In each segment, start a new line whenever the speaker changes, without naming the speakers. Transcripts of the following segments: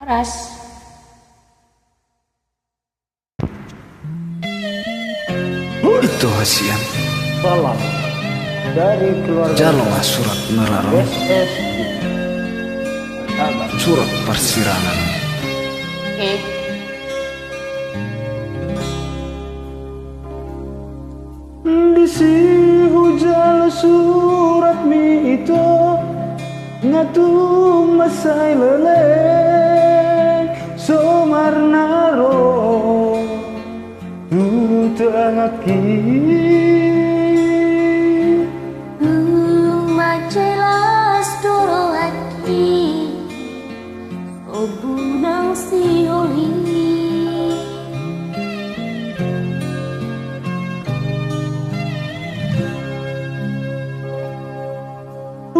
Ras.
Itu hasian
Salam dari keluarga
jalma surat nerarong
SS.
surat persirangan
Oke.
Di si hujal surat mi itu ngatung masai lelek somarnaro tutangaki
Macelas doro hati obunang si oli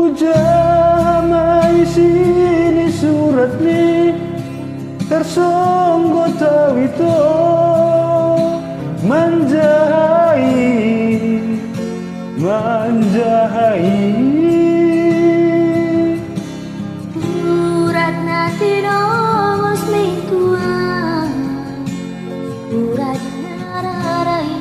Ujamai sini surat ni tersonggo tawito manjahai
Surat nanti nomos mingguan Surat nararai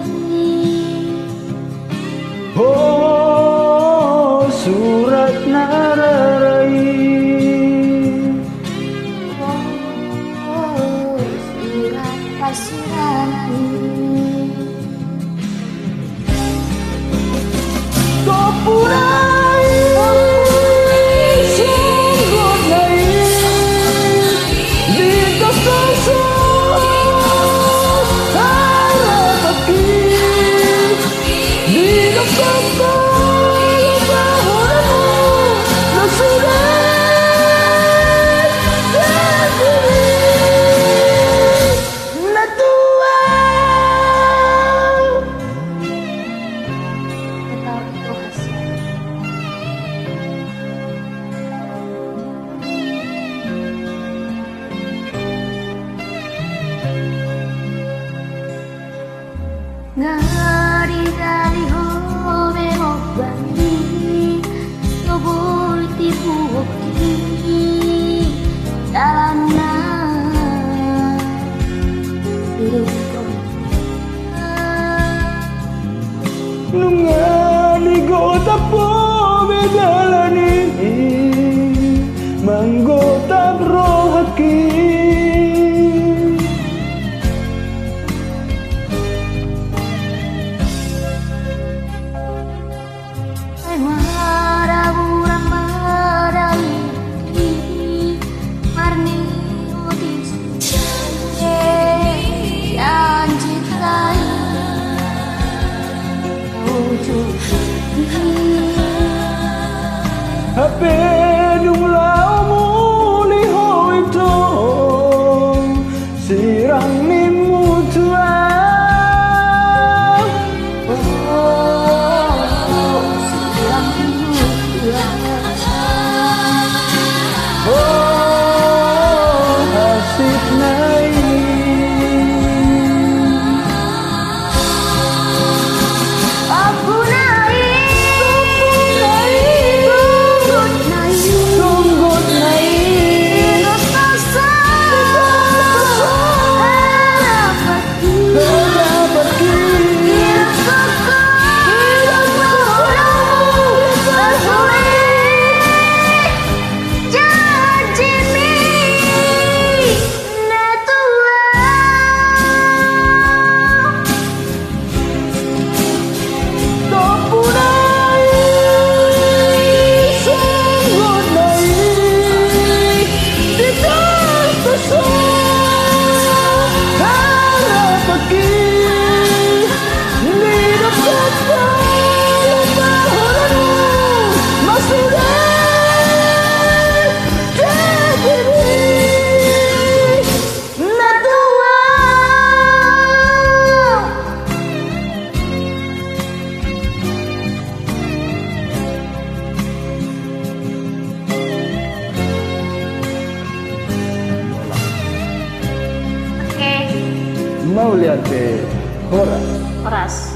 oh surat nararai
Oh, surat persirangan
Topurai sungguh naik di kasar harapaki di kasar bahumu nasurat natua
Atau itu hasil Ngari dari home mokbandi Yoboy tipu hoki Dalam na
Nungani gota po bedalani manggota brohaki Hape nung lao muli ho ito sirang ni mutua oh hasib nai
Aku naik,
sungguh naik mau lihat horas
Ras.